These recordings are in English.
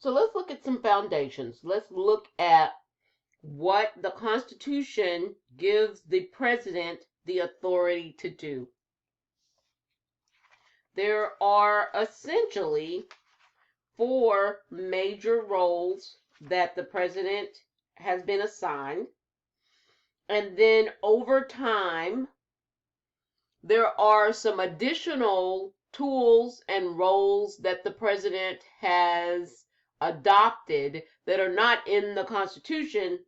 So let's look at some foundations. Let's look at what the Constitution gives the president the authority to do. There are essentially four major roles that the president has been assigned. And then over time, there are some additional tools and roles that the president has adopted that are not in the Constitution,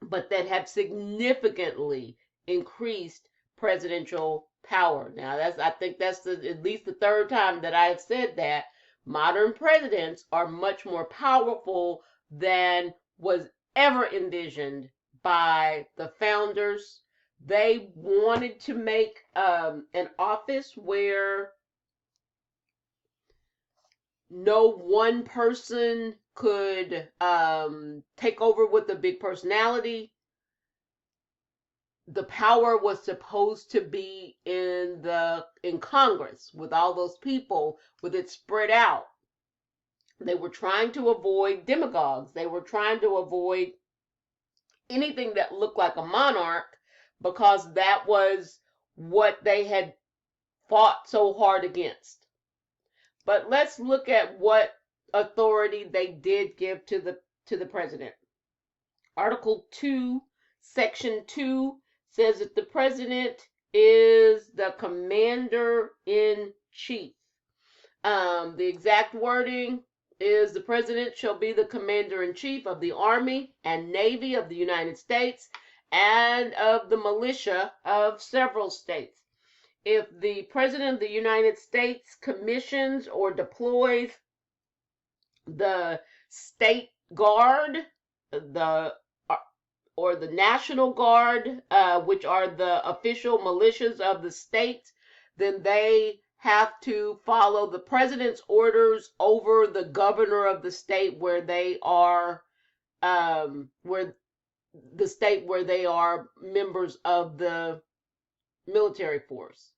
but that have significantly increased presidential power. Now, I think that's at least the third time that I have said that. Modern presidents are much more powerful than was ever envisioned by the founders. They wanted to make an office where no one person could take over with a big personality. The power was supposed to be in Congress with all those people, with it spread out. They were trying to avoid demagogues. They were trying to avoid anything that looked like a monarch, because that was what they had fought so hard against. But let's look at what authority they did give to the president. Article 2, Section 2 says that the president is the commander-in-chief. The exact wording is the president shall be the commander-in-chief of the Army and Navy of the United States and of the militia of several states. If the president of the United States commissions or deploys the state guard, or the National Guard, which are the official militias of the state, then they have to follow the president's orders over the governor of the state where they are, where they are members of the military force.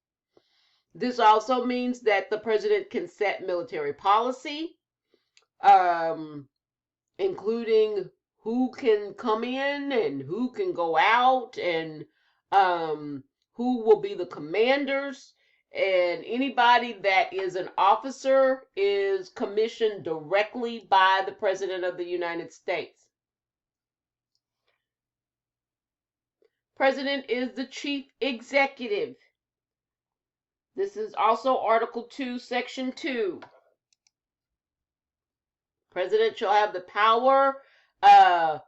This also means that the president can set military policy, including who can come in and who can go out, and who will be the commanders. And anybody that is an officer is commissioned directly by the President of the United States. President is the chief executive. This is also Article 2, Section 2. President shall have the power by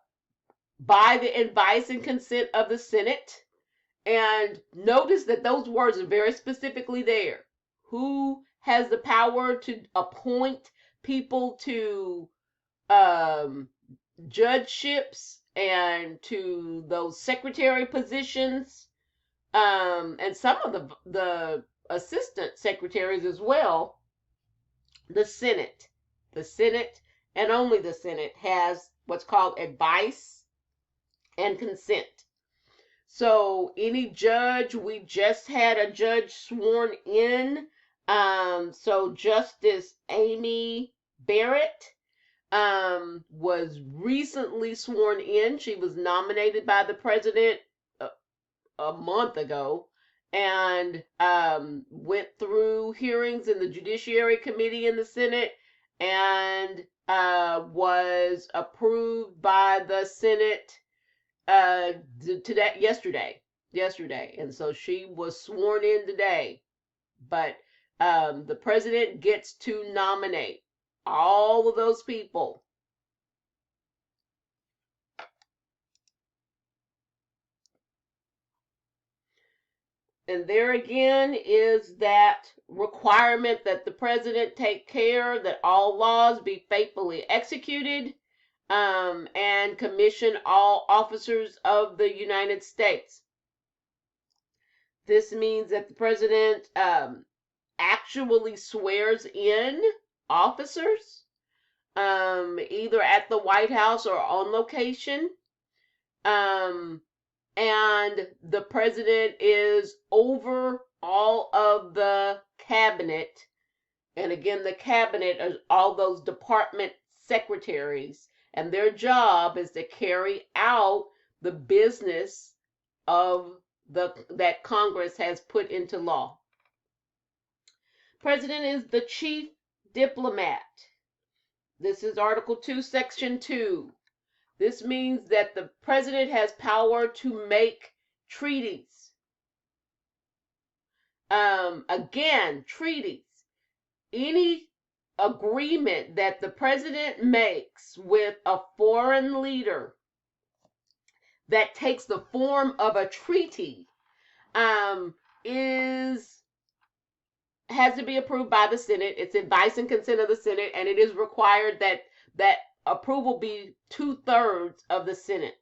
the advice and consent of the Senate. And notice that those words are very specifically there. Who has the power to appoint people to judgeships and to those secretary positions, and some of the assistant secretaries as well? The Senate. The Senate, and only the Senate, has what's called advice and consent. So any judge, we just had a judge sworn in. So Justice Amy Barrett was recently sworn in. She was nominated by the president a month ago, and went through hearings in the Judiciary Committee in the Senate, and was approved by the Senate yesterday. And so she was sworn in today. But the president gets to nominate all of those people. And there again is that requirement that the president take care that all laws be faithfully executed, and commission all officers of the United States. This means that the president actually swears in officers, either at the White House or on location. And the president is over all of the cabinet. And again, the cabinet is all those department secretaries, and their job is to carry out the business of that Congress has put into law. President is the chief diplomat. This is Article 2, Section 2. This means that the president has power to make treaties. Again, treaties. Any agreement that the president makes with a foreign leader that takes the form of a treaty has to be approved by the Senate. It's advice and consent of the Senate, and it is required that approval be 2/3 of the Senate.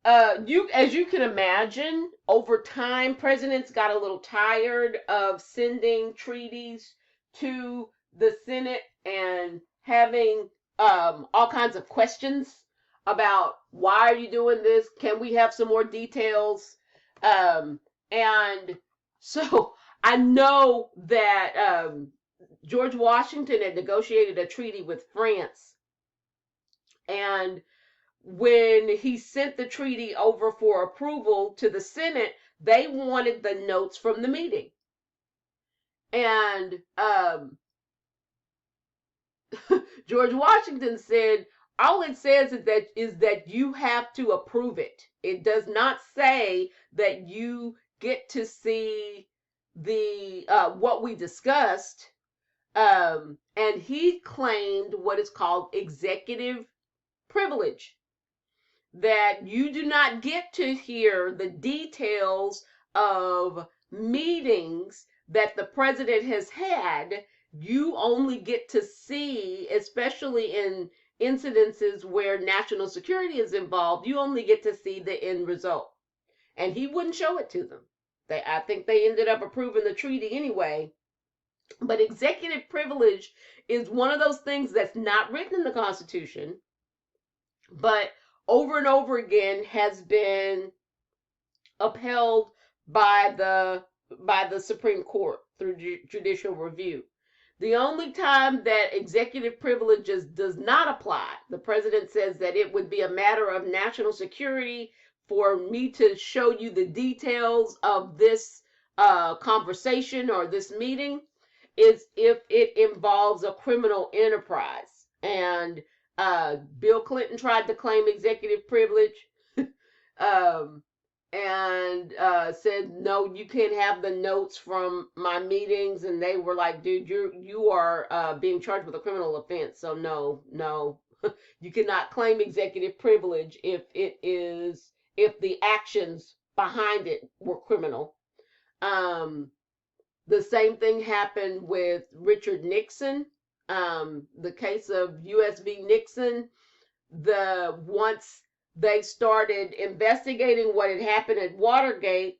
As you can imagine, over time, presidents got a little tired of sending treaties to the Senate and having all kinds of questions about why are you doing this? Can we have some more details? And so I know that George Washington had negotiated a treaty with France, and when he sent the treaty over for approval to the Senate, they wanted the notes from the meeting. And George Washington said, all it says is that you have to approve it. It does not say that you get to see the what we discussed. And he claimed what is called executive privilege, that you do not get to hear the details of meetings that the president has had. You only get to see, especially in incidences where national security is involved, you only get to see the end result. And he wouldn't show it to them. I think they ended up approving the treaty anyway. But executive privilege is one of those things that's not written in the Constitution, but over and over again has been upheld by the Supreme Court through judicial review. The only time that executive privileges does not apply, the president says that it would be a matter of national security for me to show you the details of this conversation or this meeting, is if it involves a criminal enterprise. And Bill Clinton tried to claim executive privilege and said, no, you can't have the notes from my meetings. And they were like, dude, you are being charged with a criminal offense. So no, you cannot claim executive privilege if the actions behind it were criminal. The same thing happened with Richard Nixon. The case of U.S. v. Nixon, once they started investigating what had happened at Watergate,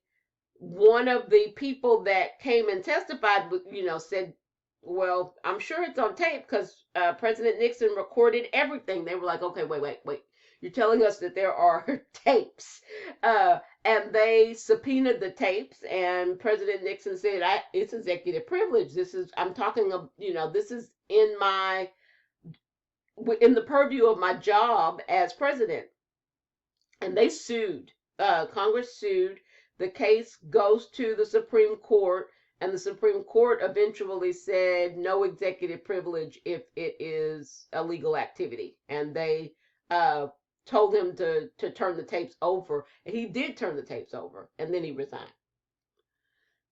one of the people that came and testified, said, well, I'm sure it's on tape because President Nixon recorded everything. They were like, okay, wait. You're telling us that there are tapes. And they subpoenaed the tapes, and President Nixon said, it's executive privilege. This is in the purview of my job as president. And they sued. Congress sued. The case goes to the Supreme Court, and the Supreme Court eventually said no executive privilege if it is a legal activity. And they told him to turn the tapes over. And he did turn the tapes over, and then he resigned.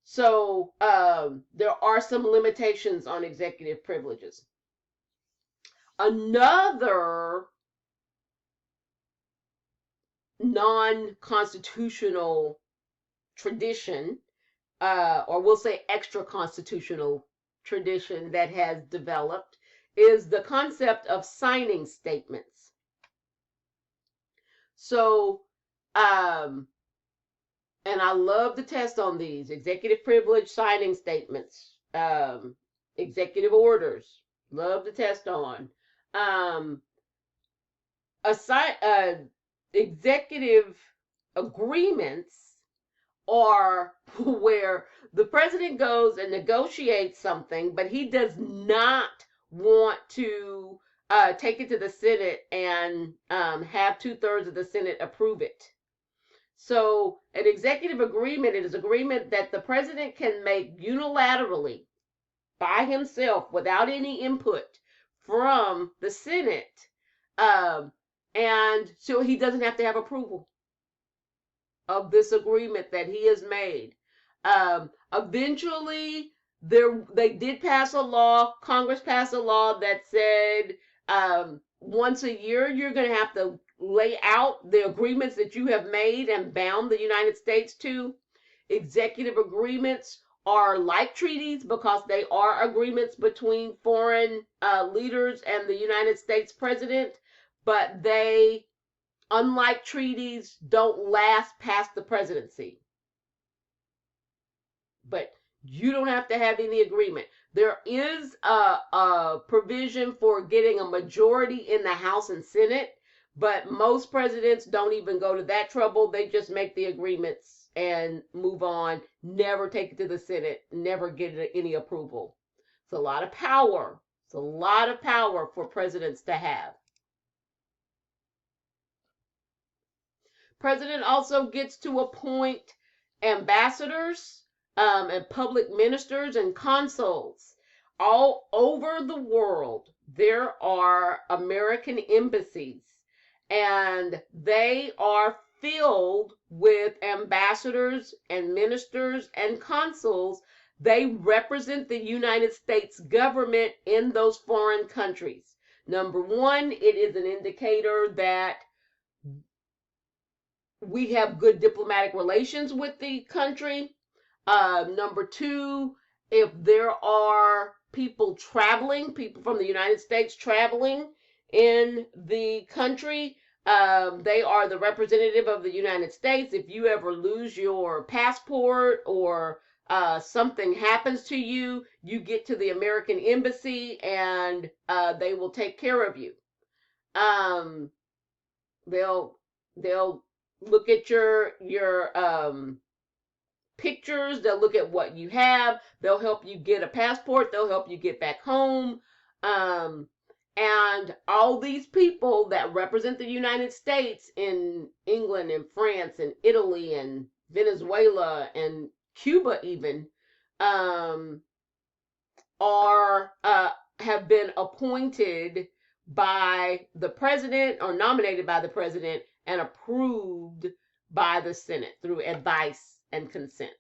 So there are some limitations on executive privileges. Another non-constitutional tradition, or we'll say extra-constitutional tradition that has developed, is the concept of signing statements. So, and I love the test on these: executive privilege, signing statements, executive orders. Love the test on. Executive agreements are where the president goes and negotiates something, but he does not want to take it to the Senate and have 2/3 of the Senate approve it. So an executive agreement is an agreement that the president can make unilaterally by himself without any input from the Senate. Um, and so he doesn't have to have approval of this agreement that he has made. Eventually, they did pass a law. Congress passed a law that said once a year you're going to have to lay out the agreements that you have made and bound the United States to. Executive agreements are like treaties because they are agreements between foreign leaders and the United States president, but they, unlike treaties, don't last past the presidency. But you don't have to have any agreement. There is a provision for getting a majority in the House and Senate, but most presidents don't even go to that trouble. They just make the agreements and move on, never take it to the Senate, never get any approval. It's a lot of power. It's a lot of power for presidents to have. President also gets to appoint ambassadors and public ministers and consuls. All over the world, there are American embassies, and they are filled with ambassadors and ministers and consuls. They represent the United States government in those foreign countries. Number one, it is an indicator that we have good diplomatic relations with the country. Number two, if there are people from the United States traveling in the country, they are the representative of the United States. If you ever lose your passport or something happens to you, you get to the American embassy and they will take care of you. They'll look at your pictures. They'll look at what you have. They'll help you get a passport. They'll help you get back home. And all these people that represent the United States in England and France and Italy and Venezuela and Cuba even have been appointed by the president or nominated by the president and approved by the Senate through advice and consent.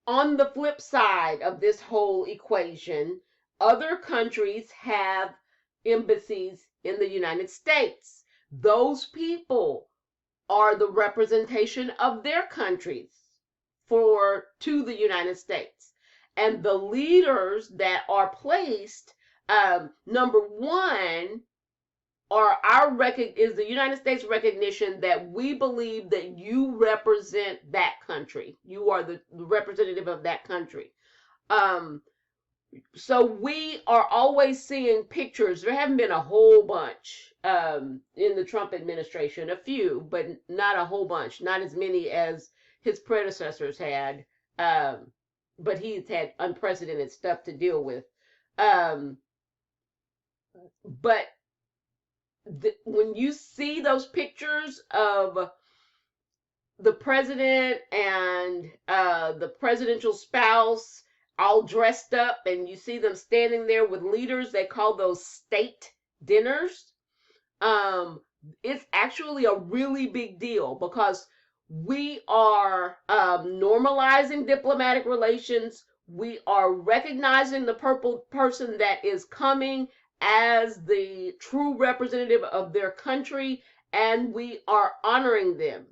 On the flip side of this whole equation, other countries have embassies in the United States. Those people are the representation of their countries to the United States. And the leaders that are placed, number one, is the United States recognition that we believe that you represent that country. You are the representative of that country. So we are always seeing pictures. There haven't been a whole bunch in the Trump administration, a few, but not a whole bunch, not as many as his predecessors had. But he's had unprecedented stuff to deal with. But when you see those pictures of the president and the presidential spouse all dressed up, and you see them standing there with leaders, they call those state dinners. It's actually a really big deal because we are normalizing diplomatic relations. We are recognizing the person that is coming as the true representative of their country, and we are honoring them.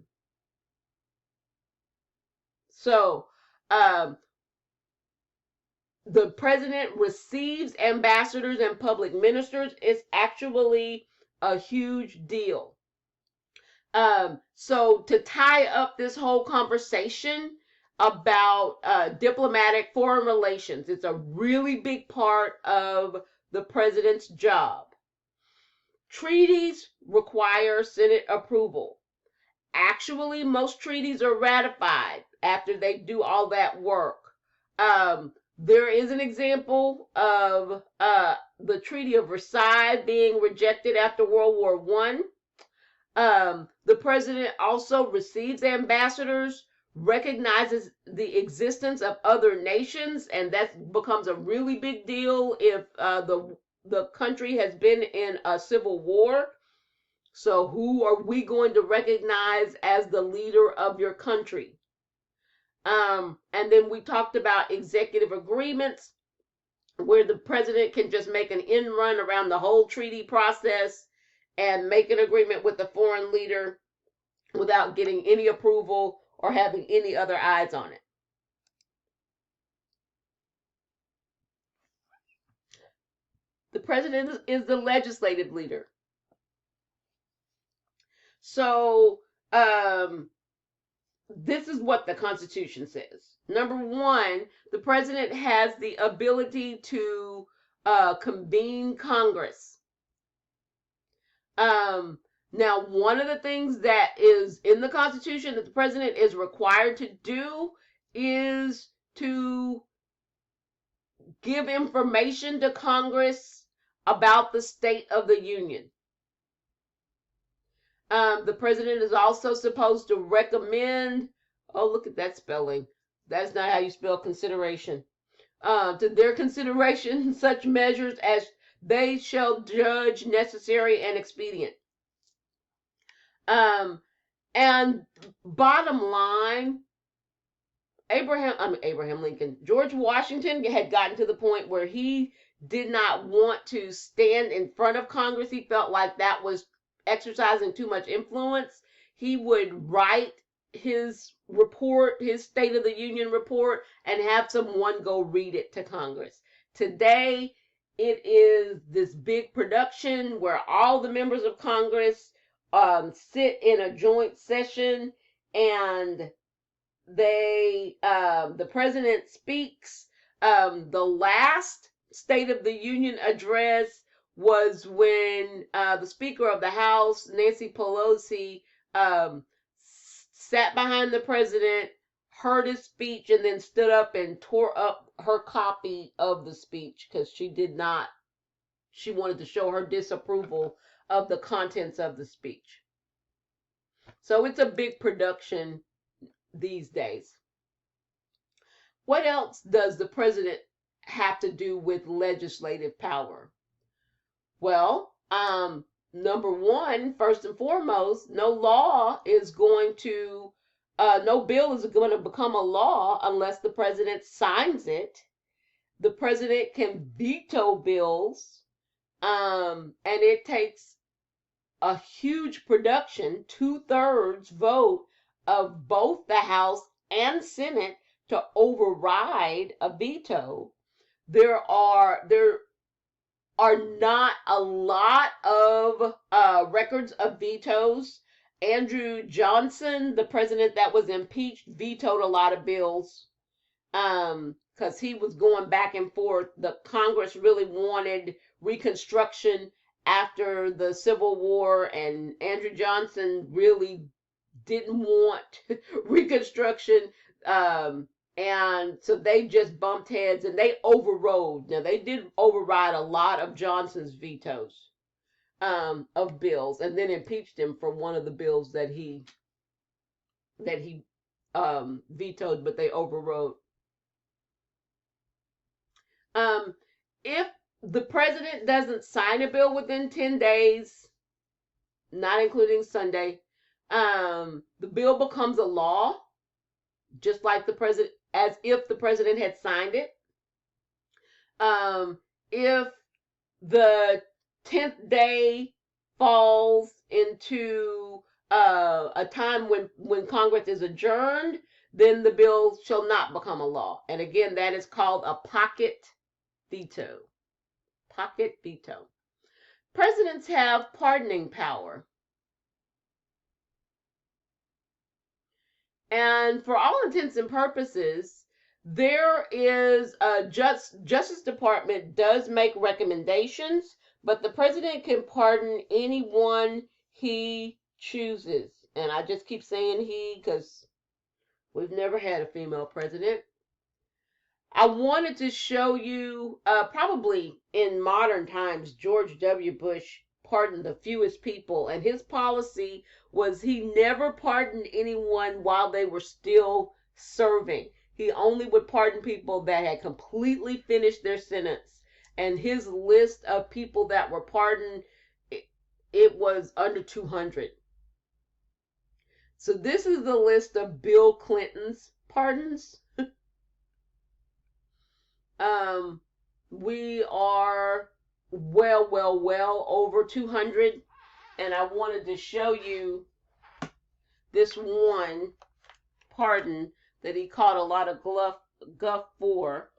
So the president receives ambassadors and public ministers. It's actually a huge deal. So to tie up this whole conversation about diplomatic foreign relations, it's a really big part of the president's job. Treaties require Senate approval. Actually, most treaties are ratified after they do all that work. There is an example of the Treaty of Versailles being rejected after World War One. The president also receives ambassadors, recognizes the existence of other nations, and that becomes a really big deal if the country has been in a civil war. So, who are we going to recognize as the leader of your country? And then we talked about executive agreements, where the president can just make an end run around the whole treaty process and make an agreement with the foreign leader without getting any approval or having any other eyes on it. The president is the legislative leader. So, this is what the Constitution says. Number one, the president has the ability to convene Congress. Now, one of the things that is in the Constitution that the president is required to do is to give information to Congress about the state of the union. The president is also supposed to recommend, oh, look at that spelling. That's not how you spell consideration. To their consideration, such measures as they shall judge necessary and expedient. And bottom line, Abraham Lincoln, George Washington had gotten to the point where he did not want to stand in front of Congress. He felt like that was exercising too much influence. He would write his report, his State of the Union report, and have someone go read it to Congress. Today, it is this big production where all the members of Congress sit in a joint session, and the president speaks. The last State of the Union address was when the Speaker of the House, Nancy Pelosi, sat behind the president, heard his speech, and then stood up and tore up her copy of the speech because she wanted to show her disapproval of the contents of the speech. So it's a big production these days. What else does the president have to do with legislative power? Well, number one, first and foremost, no bill is going to become a law unless the president signs it. The president can veto bills, and it takes a huge production, 2/3 vote of both the House and Senate to override a veto. There are not a lot of records of vetoes. Andrew Johnson, the president that was impeached, vetoed a lot of bills because he was going back and forth. The Congress really wanted Reconstruction after the Civil War, and Andrew Johnson really didn't want Reconstruction. And so they just bumped heads and they overrode. Now, they did override a lot of Johnson's vetoes of bills, and then impeached him for one of the bills that he vetoed, but they overrode. If the president doesn't sign a bill within 10 days, not including Sunday, the bill becomes a law, just like as if the president had signed it. If the 10th day falls into a time when Congress is adjourned, then the bill shall not become a law. And again, that is called a pocket veto. Pocket veto. Presidents have pardoning power. And for all intents and purposes, there is a Justice Department does make recommendations, but the president can pardon anyone he chooses. And I just keep saying he because we've never had a female president. I wanted to show you, probably in modern times, George W. Bush pardoned the fewest people, and his policy was he never pardoned anyone while they were still serving. He only would pardon people that had completely finished their sentence. And his list of people that were pardoned, it was under 200. So this is the list of Bill Clinton's pardons. We are well over 200, and I wanted to show you this one pardon that he caught a lot of guff for.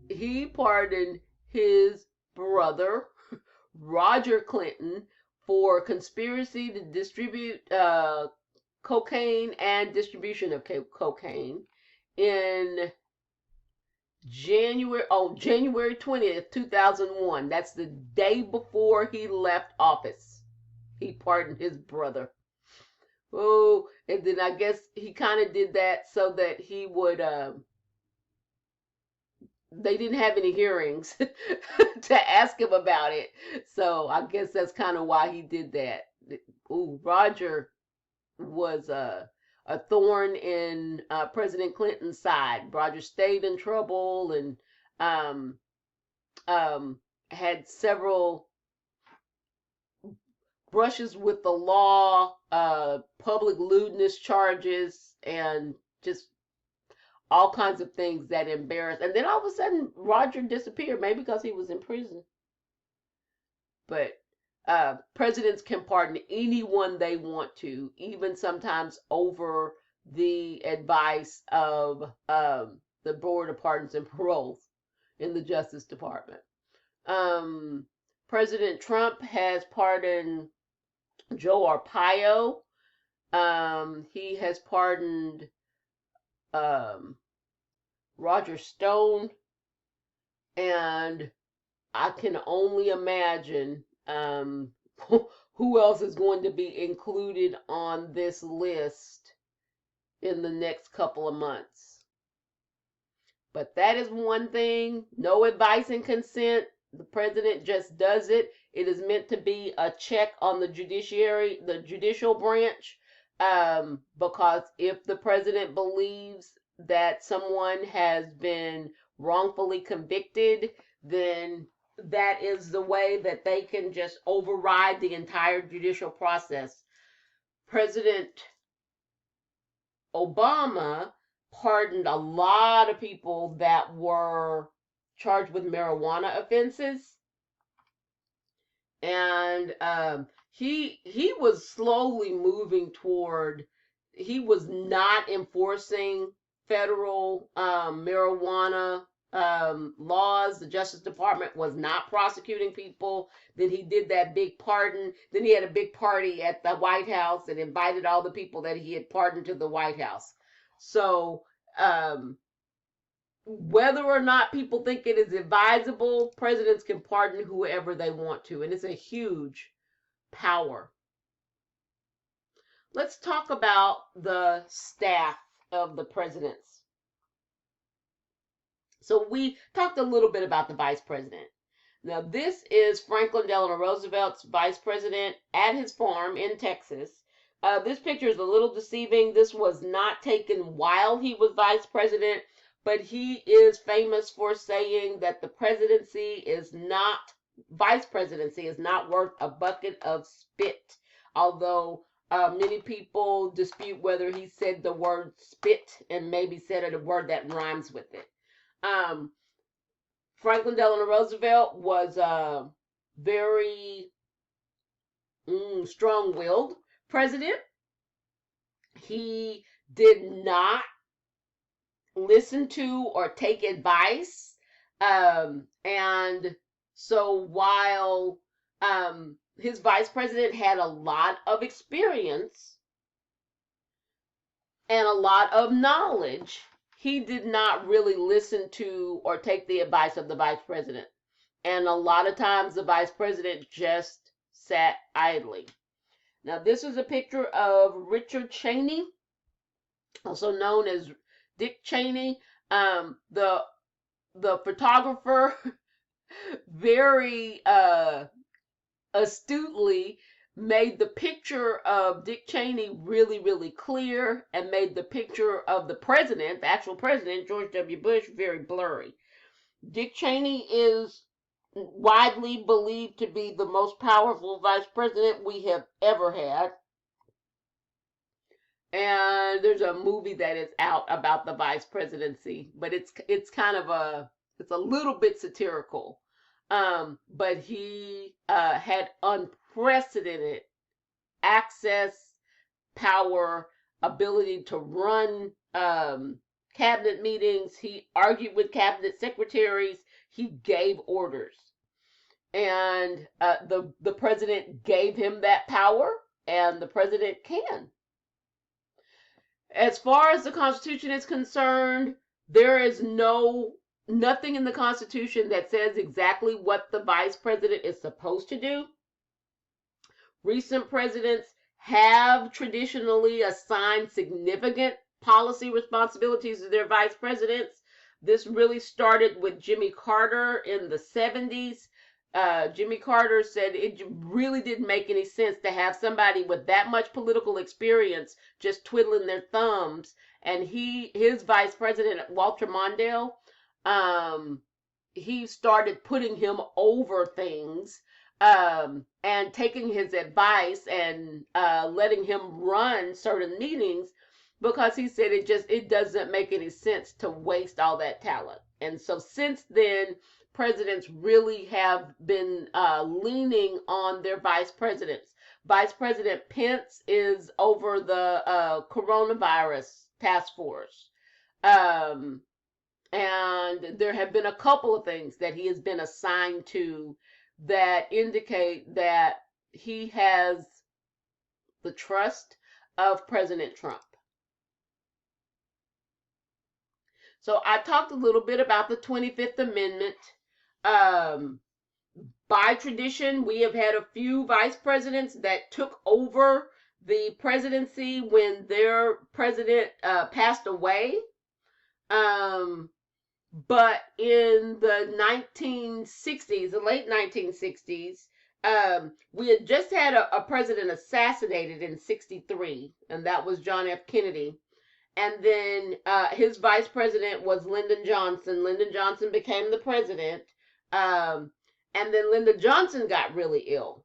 He pardoned his brother, Roger Clinton, for conspiracy to distribute cocaine and distribution of cocaine in January 20th, 2001. That's the day before he left office. He pardoned his brother. Oh, and then I guess he kind of did that so that he would they didn't have any hearings to ask him about it. So I guess that's kind of why he did that. Ooh, Roger was a thorn in President Clinton's side. Roger stayed in trouble and had several brushes with the law, public lewdness charges, and just all kinds of things that embarrassed. And then all of a sudden, Roger disappeared, maybe because he was in prison. But presidents can pardon anyone they want to, even sometimes over the advice of the Board of Pardons and Paroles in the Justice Department. President Trump has pardoned Joe Arpaio. He has pardoned Roger Stone, and I can only imagine who else is going to be included on this list in the next couple of months. But that is one thing. No advice and consent. The president just does it. It is meant to be a check on the judiciary, the judicial branch, because if the president believes that someone has been wrongfully convicted, then that is the way that they can just override the entire judicial process. President Obama pardoned a lot of people that were charged with marijuana offenses, and he was slowly moving toward. He was not enforcing federal marijuana laws. The Justice Department was not prosecuting people. Then he did that big pardon. Then he had a big party at the White House and invited all the people that he had pardoned to the White House. So whether or not people think it is advisable, presidents can pardon whoever they want to, and it's a huge power. Let's talk about the staff of the presidents. So we talked a little bit about the vice president. Now, this is Franklin Delano Roosevelt's vice president at his farm in Texas. This picture is a little deceiving. This was not taken while he was vice president, but he is famous for saying that the vice presidency is not worth a bucket of spit. Although many people dispute whether he said the word spit and maybe said it a word that rhymes with it. Franklin Delano Roosevelt was a very strong-willed president. He did not listen to or take advice. And so while his vice president had a lot of experience and a lot of knowledge, he did not really listen to or take the advice of the vice president. And a lot of times the vice president just sat idly. Now, this is a picture of Richard Cheney, also known as Dick Cheney. The photographer very astutely made the picture of Dick Cheney really, really clear and made the picture of the president, the actual president, George W. Bush, very blurry. Dick Cheney is widely believed to be the most powerful vice president we have ever had. And there's a movie that is out about the vice presidency, but it's kind of it's a little bit satirical. But he had unprecedented access, power, ability to run cabinet meetings. He argued with cabinet secretaries. He gave orders, and the president gave him that power, and the president can. As far as the Constitution is concerned, there is nothing in the Constitution that says exactly what the vice president is supposed to do. Recent presidents have traditionally assigned significant policy responsibilities to their vice presidents. This really started with Jimmy Carter in the 70s. Jimmy Carter said it really didn't make any sense to have somebody with that much political experience just twiddling their thumbs. And his vice president, Walter Mondale, he started putting him over things, and taking his advice and letting him run certain meetings, because he said it doesn't make any sense to waste all that talent. And so since then, presidents really have been leaning on their vice presidents. Vice President Pence is over the coronavirus task force. And there have been a couple of things that he has been assigned to that indicate that he has the trust of President Trump. So I talked a little bit about the 25th Amendment. By tradition, we have had a few vice presidents that took over the presidency when their president passed away. But in the 1960s, the late 1960s, we had just had a president assassinated in 63, and that was John F. Kennedy. And then his vice president was Lyndon Johnson. Lyndon Johnson became the president. And then Lyndon Johnson got really ill.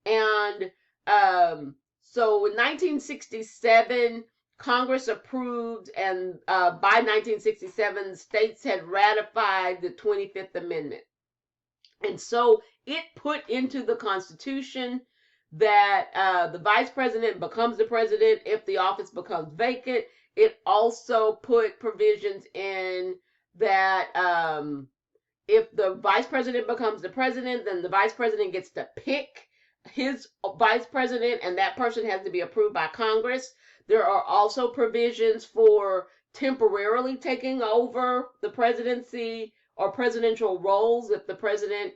And so in 1967, Congress approved, and by 1967, states had ratified the 25th Amendment. And so it put into the Constitution that the vice president becomes the president if the office becomes vacant. It also put provisions in that if the vice president becomes the president, then the vice president gets to pick his vice president, and that person has to be approved by Congress. There are also provisions for temporarily taking over the presidency or presidential roles if the president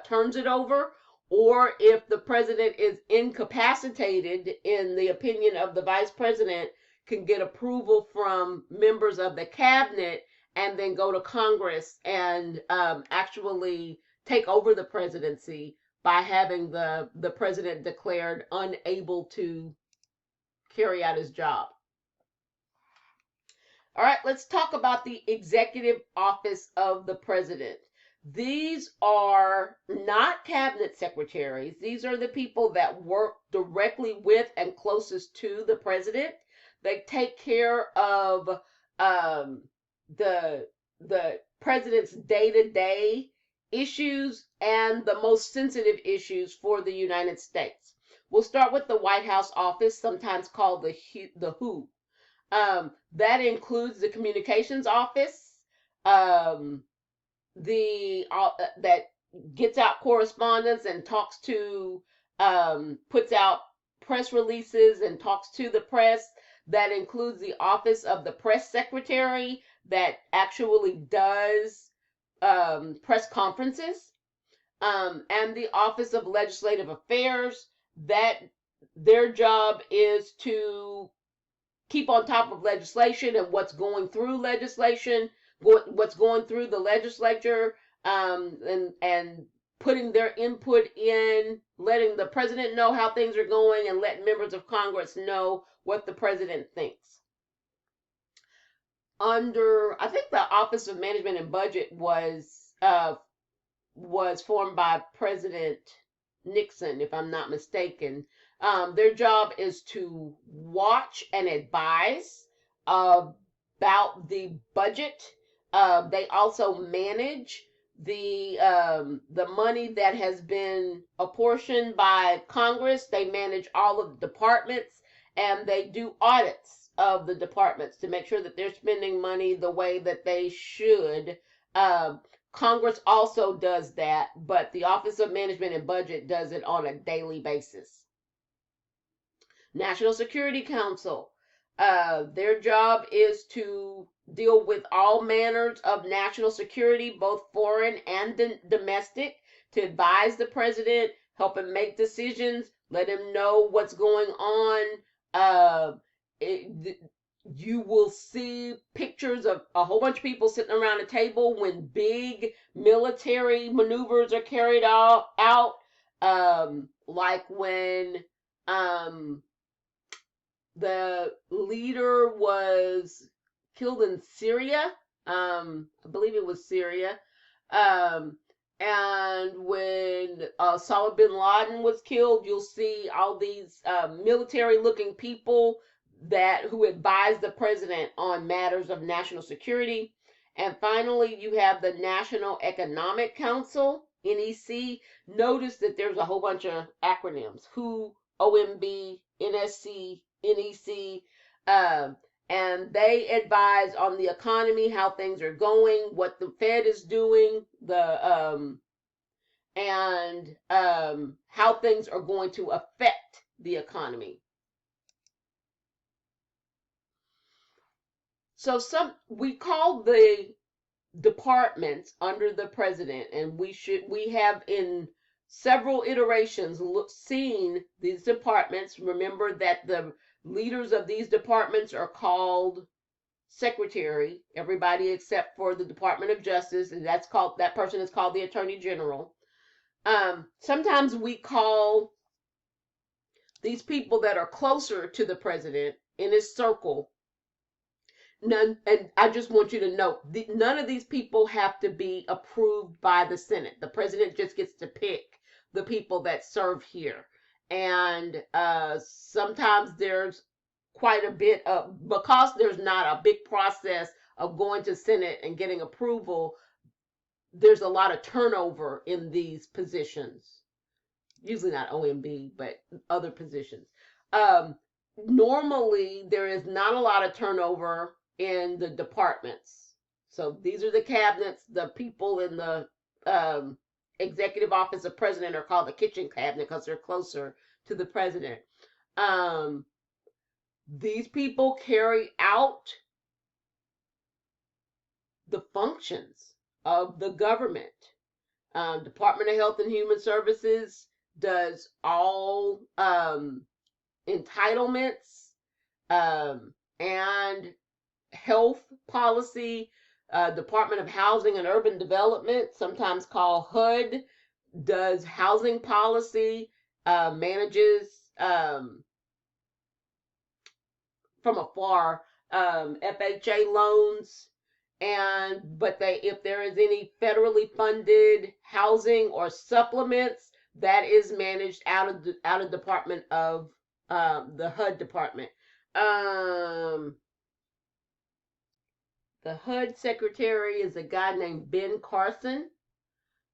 turns it over, or if the president is incapacitated, in the opinion of the vice president, can get approval from members of the cabinet and then go to Congress and actually take over the presidency by having the president declared unable to carry out his job. All right, let's talk about the executive office of the president. These are not cabinet secretaries. These are the people that work directly with and closest to the president. They take care of the president's day-to-day issues and the most sensitive issues for the United States. We'll start with the White House office, sometimes called the WHO. That includes the communications office, that gets out correspondence and talks to, puts out press releases and talks to the press. That includes the office of the press secretary that actually does press conferences, and the office of legislative affairs that their job is to keep on top of legislation and what's going through legislation, what's going through the legislature, and putting their input in, letting the president know how things are going, and letting members of Congress know what the president thinks. I think the Office of Management and Budget was formed by President Nixon, if I'm not mistaken. Their job is to watch and advise about the budget. They also manage the money that has been apportioned by Congress. They manage all of the departments, and they do audits of the departments to make sure that they're spending money the way that they should. Um, Congress also does that, but the Office of Management and Budget does it on a daily basis. National Security Council, their job is to deal with all manners of national security, both foreign and domestic, to advise the president, help him make decisions, let him know what's going on. You will see pictures of a whole bunch of people sitting around a table when big military maneuvers are carried out, like when the leader was killed in Syria. I believe it was Syria. Um, and when Osama bin Laden was killed, you'll see all these military-looking people who advise the president on matters of national security. And finally, you have the National Economic Council, NEC. Notice that there's a whole bunch of acronyms: WHO, OMB, NSC, NEC, and they advise on the economy, how things are going, what the Fed is doing, and how things are going to affect the economy. So we call the departments under the president, and we have in several iterations seen these departments. Remember that the leaders of these departments are called secretary, everybody except for the Department of Justice, and that person is called the Attorney General. Sometimes we call these people that are closer to the president in his circle. And I just want you to note, none of these people have to be approved by the Senate. The president just gets to pick the people that serve here. And sometimes there's quite a bit of, because there's not a big process of going to Senate and getting approval, there's a lot of turnover in these positions. Usually not OMB, but other positions. Normally, there is not a lot of turnover in the departments. So these are the cabinets. The people in the executive office of president are called the kitchen cabinet because they're closer to the president. These people carry out the functions of the government. Department of Health and Human Services does all entitlements and health policy. Department of Housing and Urban Development, sometimes called HUD, does housing policy, manages from afar FHA loans, but if there is any federally funded housing or supplements, that is managed out of Department of the HUD department. The HUD secretary is a guy named Ben Carson.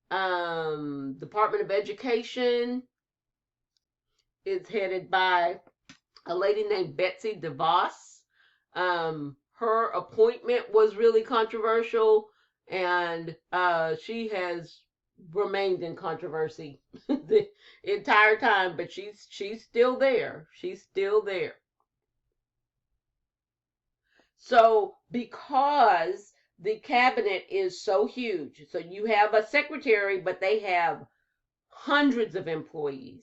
Department of Education is headed by a lady named Betsy DeVos. Her appointment was really controversial, and she has remained in controversy the entire time, but she's still there. She's still there. So because the cabinet is so huge, so you have a secretary, but they have hundreds of employees.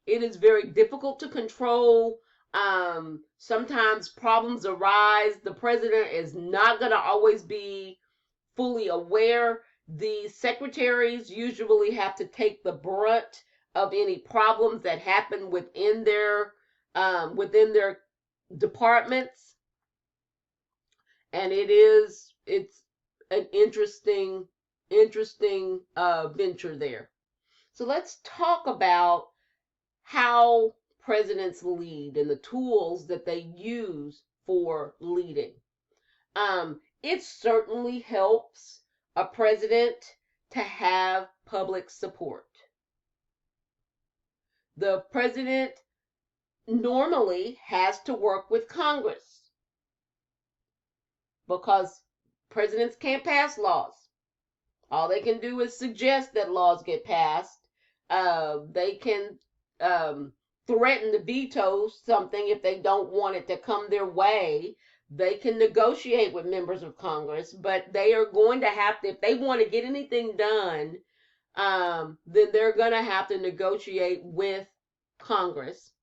It is very difficult to control. Sometimes problems arise. The president is not going to always be fully aware. The secretaries usually have to take the brunt of any problems that happen within their departments, and it's an interesting venture there. So let's talk about how presidents lead and the tools that they use for leading. It certainly helps a president to have public support. The president normally has to work with Congress because presidents can't pass laws. All they can do is suggest that laws get passed. They can threaten to veto something if they don't want it to come their way. They can negotiate with members of Congress, but they are going to have to, if they want to get anything done, then they're going to have to negotiate with Congress.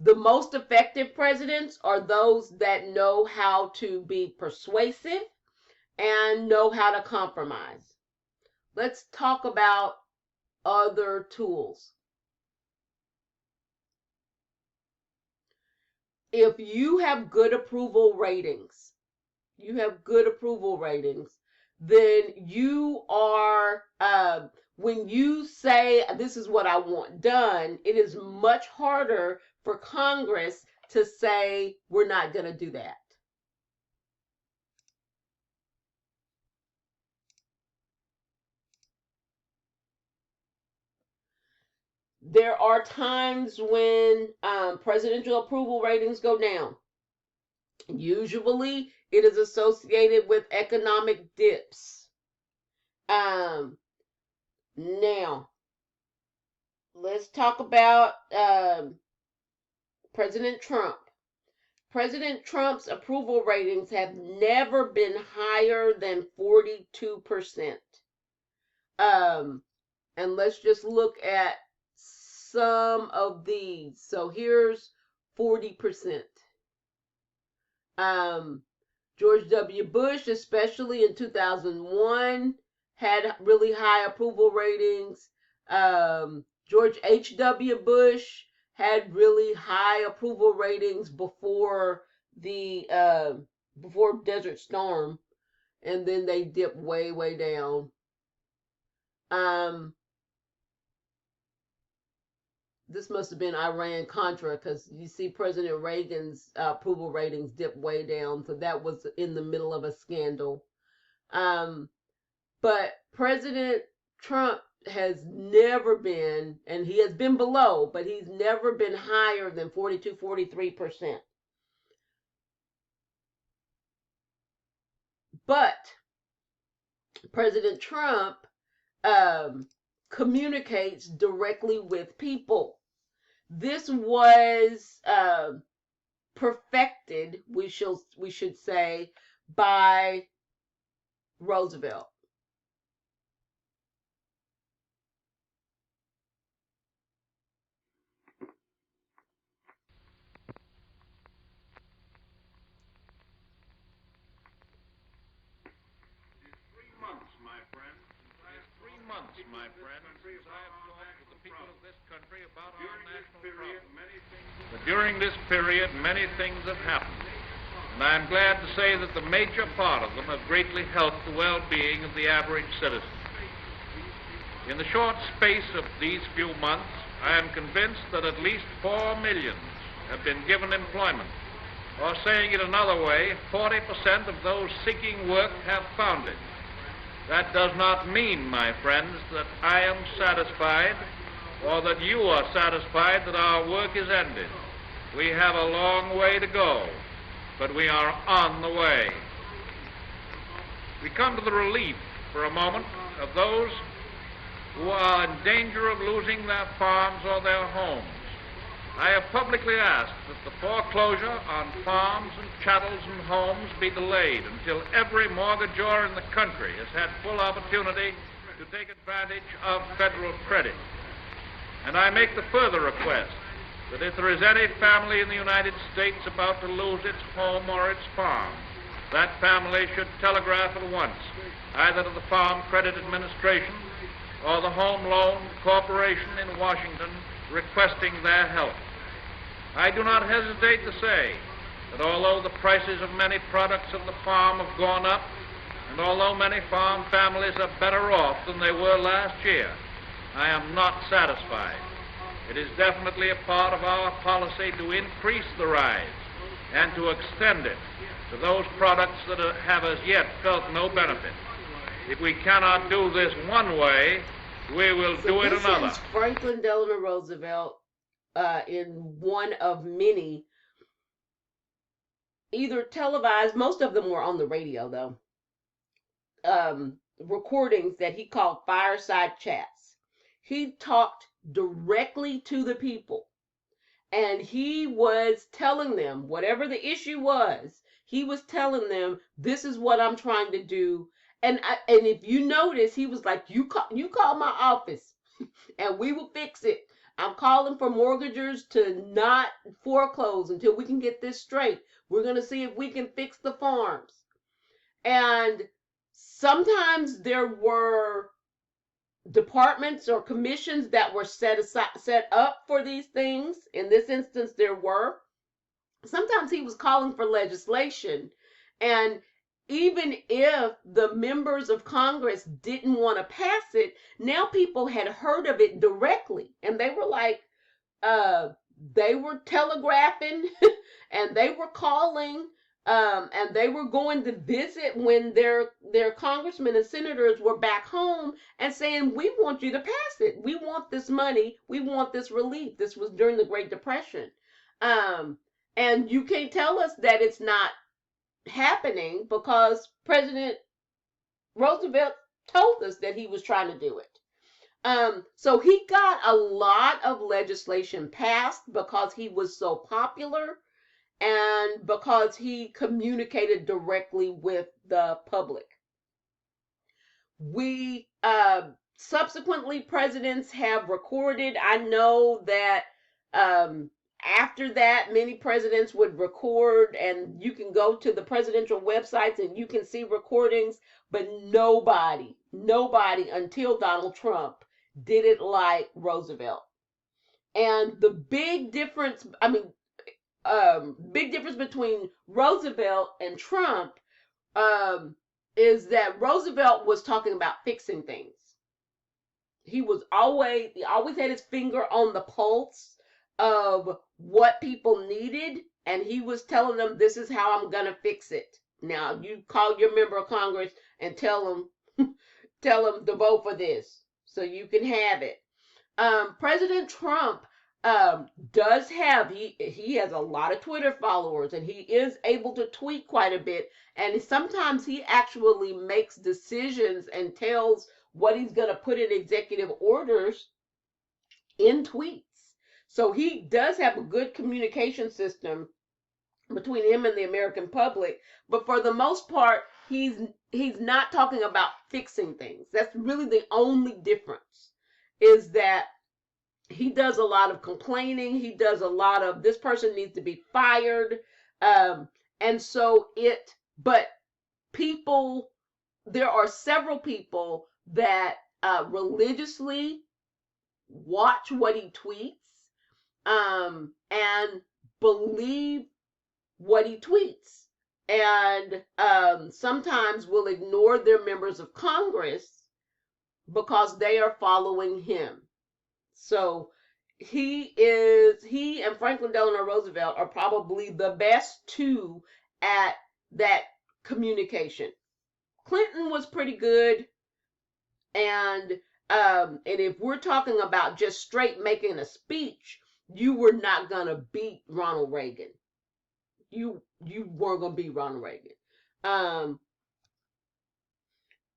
The most effective presidents are those that know how to be persuasive and know how to compromise. Let's talk about other tools. If you have good approval ratings, then you are, when you say, this is what I want done, it is much harder for Congress to say, we're not going to do that. There are times when presidential approval ratings go down. Usually it is associated with economic dips. Now, let's talk about President Trump. President Trump's approval ratings have never been higher than 42%. And let's just look at some of these. So here's 40%. George W. Bush, especially in 2001, had really high approval ratings. George H.W. Bush had really high approval ratings before Desert Storm, and then they dipped way, way down. This must have been Iran-Contra, because you see President Reagan's approval ratings dip way down. So that was in the middle of a scandal. But President Trump has never been, and he has been below, but he's never been higher than 42, 43%. But President Trump communicates directly with people. This was perfected, we should say, by Roosevelt. My friend, since I have talked with the people of this country about our national problems. But during this period, many things have happened, and I am glad to say that the major part of them have greatly helped the well-being of the average citizen. In the short space of these few months, I am convinced that at least 4 million have been given employment, or saying it another way, 40% of those seeking work have found it. That does not mean, my friends, that I am satisfied or that you are satisfied that our work is ended. We have a long way to go, but we are on the way. We come to the relief, for a moment, of those who are in danger of losing their farms or their homes. I have publicly asked that the foreclosure on farms and chattels and homes be delayed until every mortgagor in the country has had full opportunity to take advantage of federal credit. And I make the further request that if there is any family in the United States about to lose its home or its farm, that family should telegraph at once, either to the Farm Credit Administration or the Home Loan Corporation in Washington, requesting their help. I do not hesitate to say that although the prices of many products of the farm have gone up, and although many farm families are better off than they were last year, I am not satisfied. It is definitely a part of our policy to increase the rise and to extend it to those products that have as yet felt no benefit. If we cannot do this one way, we will do it another. This is Franklin Delano Roosevelt in one of many, either televised, most of them were on the radio though, recordings that he called fireside chats. He talked directly to the people, and he was telling them whatever the issue was. He was telling them, this is what I'm trying to do. And if you notice, he was like, you call my office and we will fix it. I'm calling for mortgagers to not foreclose until we can get this straight. We're going to see if we can fix the farms. And sometimes there were departments or commissions that were set up for these things. In this instance, there were. Sometimes he was calling for legislation, and even if the members of Congress didn't want to pass it, now people had heard of it directly, and they were like, they were telegraphing and they were calling, and they were going to visit when their congressmen and senators were back home and saying, we want you to pass it. We want this money. We want this relief. This was during the Great Depression. And you can't tell us that it's not happening, because President Roosevelt told us that he was trying to do it. So he got a lot of legislation passed because he was so popular and because he communicated directly with the public. We subsequently, presidents have recorded. I know that after that, many presidents would record, and you can go to the presidential websites and you can see recordings, but nobody until Donald Trump did it like Roosevelt. And the big difference, big difference between Roosevelt and Trump is that Roosevelt was talking about fixing things. He always had his finger on the pulse of what people needed, and he was telling them, this is how I'm gonna fix it. Now you call your member of Congress and tell them to vote for this so you can have it. President Trump does have, he has a lot of Twitter followers, and he is able to tweet quite a bit, and sometimes he actually makes decisions and tells what he's going to put in executive orders in tweets. So he does have a good communication system between him and the American public, but for the most part, he's not talking about fixing things. That's really the only difference, is that he does a lot of complaining. He does a lot of, this person needs to be fired. And so but people, there are several people that religiously watch what he tweets, and believe what he tweets, and sometimes will ignore their members of Congress because they are following him. So he and Franklin Delano Roosevelt are probably the best two at that communication. Clinton was pretty good, and if we're talking about just straight making a speech, you were not gonna beat Ronald Reagan. You weren't gonna beat Ronald Reagan.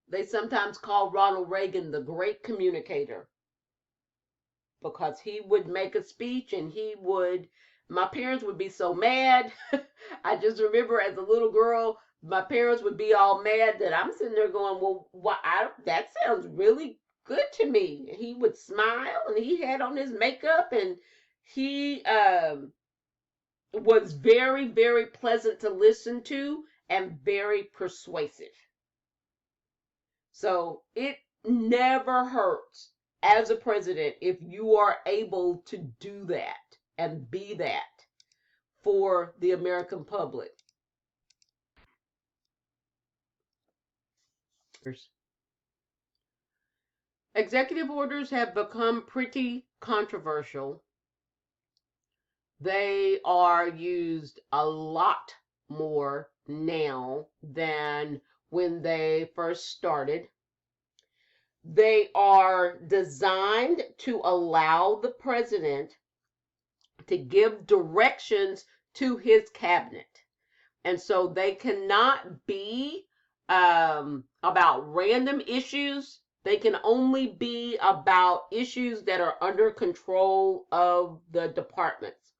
They sometimes call Ronald Reagan the great communicator, because he would make a speech and my parents would be so mad. I just remember as a little girl, my parents would be all mad that I'm sitting there going, well, that sounds really good to me. He would smile, and he had on his makeup, and he was very, very pleasant to listen to and very persuasive. So it never hurts as a president if you are able to do that and be that for the American public. Executive orders have become pretty controversial. They are used a lot more now than when they first started. They are designed to allow the president to give directions to his cabinet. And so they cannot be about random issues. They can only be about issues that are under control of the departments.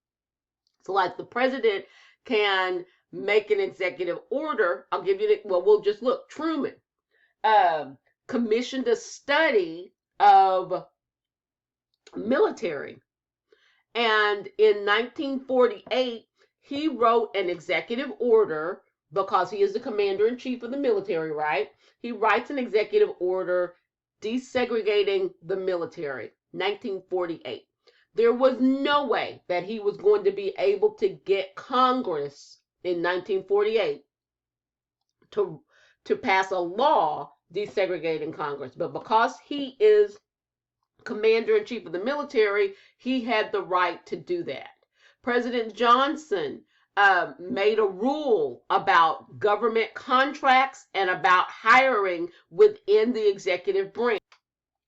So like the president can make an executive order. I'll give you we'll just look. Truman commissioned a study of military. And in 1948, he wrote an executive order because he is the commander in chief of the military, right? He writes an executive order desegregating the military, 1948. There was no way that he was going to be able to get Congress in 1948 to pass a law desegregating Congress. But because he is commander-in-chief of the military, he had the right to do that. President Johnson made a rule about government contracts and about hiring within the executive branch.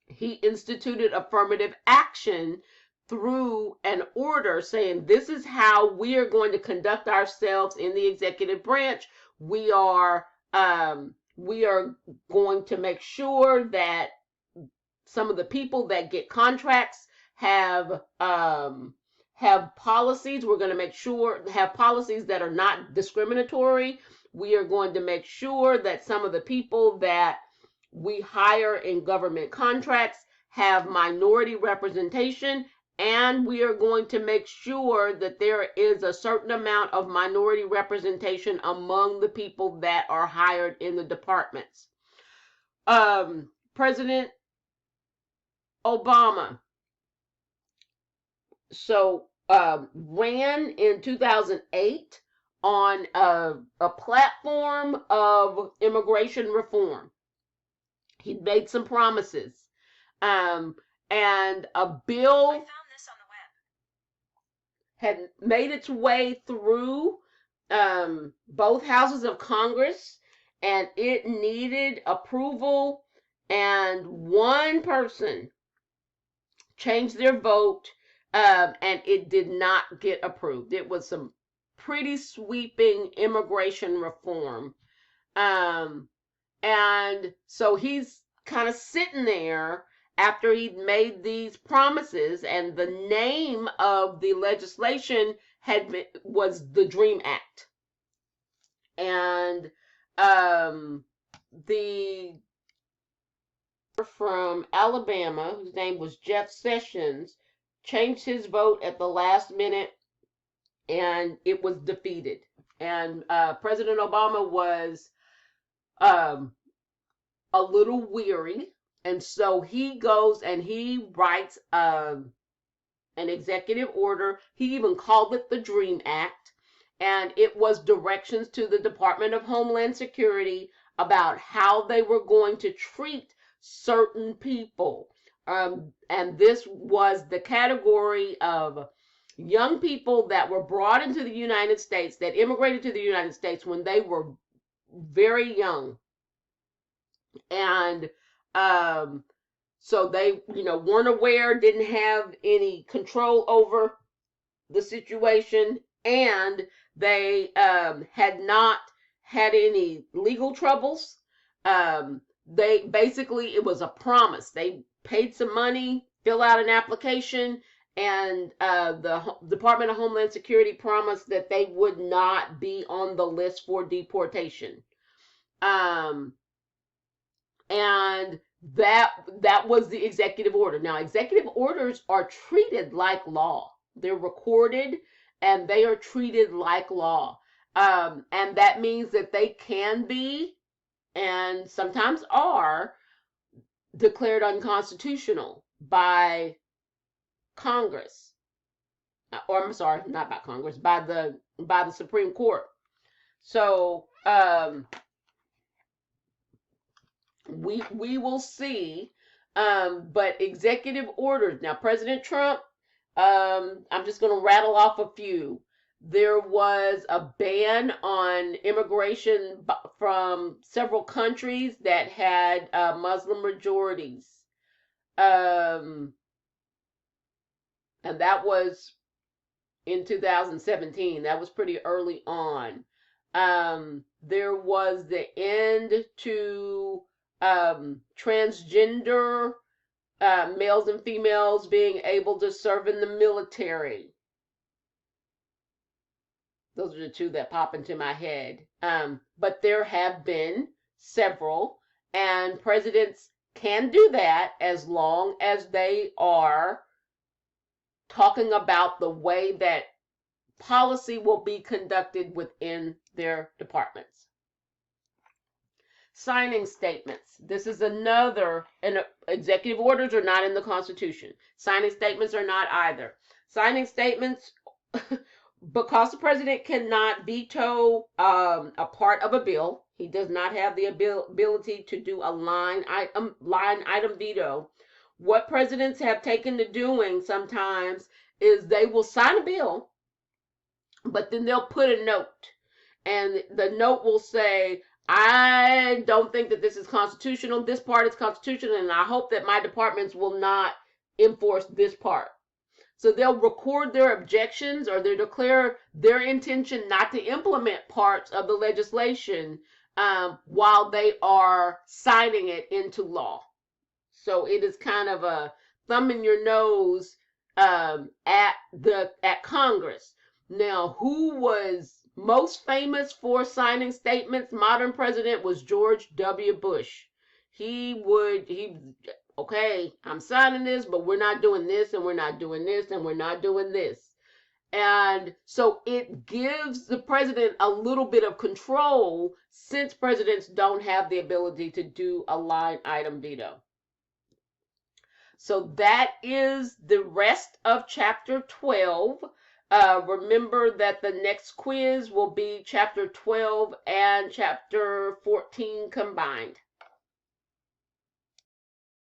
He instituted affirmative action through an order saying, this is how we are going to conduct ourselves in the executive branch. We are going to make sure that some of the people that get contracts have policies. We're going to make sure have policies that are not discriminatory. We are going to make sure that some of the people that we hire in government contracts have minority representation, and we are going to make sure that there is a certain amount of minority representation among the people that are hired in the departments. President Obama ran in 2008 on a platform of immigration reform. He made some promises, and a bill I found this on the web. had made its way through both houses of Congress, and it needed approval, and one person changed their vote, and it did not get approved. It was some pretty sweeping immigration reform. And so he's kind of sitting there after he'd made these promises, and the name of the legislation was the DREAM Act. And the from Alabama, whose name was Jeff Sessions, changed his vote at the last minute, and it was defeated. And President Obama was a little weary, and so he goes and he writes an executive order. He even called it the DREAM Act, and it was directions to the Department of Homeland Security about how they were going to treat certain people. And this was the category of young people that were brought into the United States, that immigrated to the United States when they were very young. And so they, weren't aware, didn't have any control over the situation, and they had not had any legal troubles. They basically, it was a promise. They paid some money, fill out an application, and the Department of Homeland Security promised that they would not be on the list for deportation. And that was the executive order. Now, executive orders are treated like law. They're recorded and they are treated like law. And that means that they can be, and sometimes are, declared unconstitutional by Congress. Or I'm sorry, not by Congress, by the Supreme Court. So we will see. But executive orders. Now, President Trump, I'm just going to rattle off a few. There was a ban on immigration from several countries that had Muslim majorities. And that was in 2017. That was pretty early on. There was the end to transgender males and females being able to serve in the military. Those are the two that pop into my head. But there have been several, and presidents can do that as long as they are talking about the way that policy will be conducted within their departments. Signing statements. This is another, and executive orders are not in the Constitution. Signing statements are not either. Signing statements, because the president cannot veto a part of a bill, he does not have the ability to do a line item veto. What presidents have taken to doing sometimes is they will sign a bill, but then they'll put a note, and the note will say, I don't think that this is constitutional. This part is constitutional, and I hope that my departments will not enforce this part. So they'll record their objections, or they declare their intention not to implement parts of the legislation while they are signing it into law. So it is kind of a thumb in your nose at Congress. Now, who was most famous for signing statements? Modern president was George W. Bush. Okay, I'm signing this, but we're not doing this, and we're not doing this, and we're not doing this. And so it gives the president a little bit of control, since presidents don't have the ability to do a line item veto. So that is the rest of chapter 12. Remember that the next quiz will be chapter 12 and chapter 14 combined.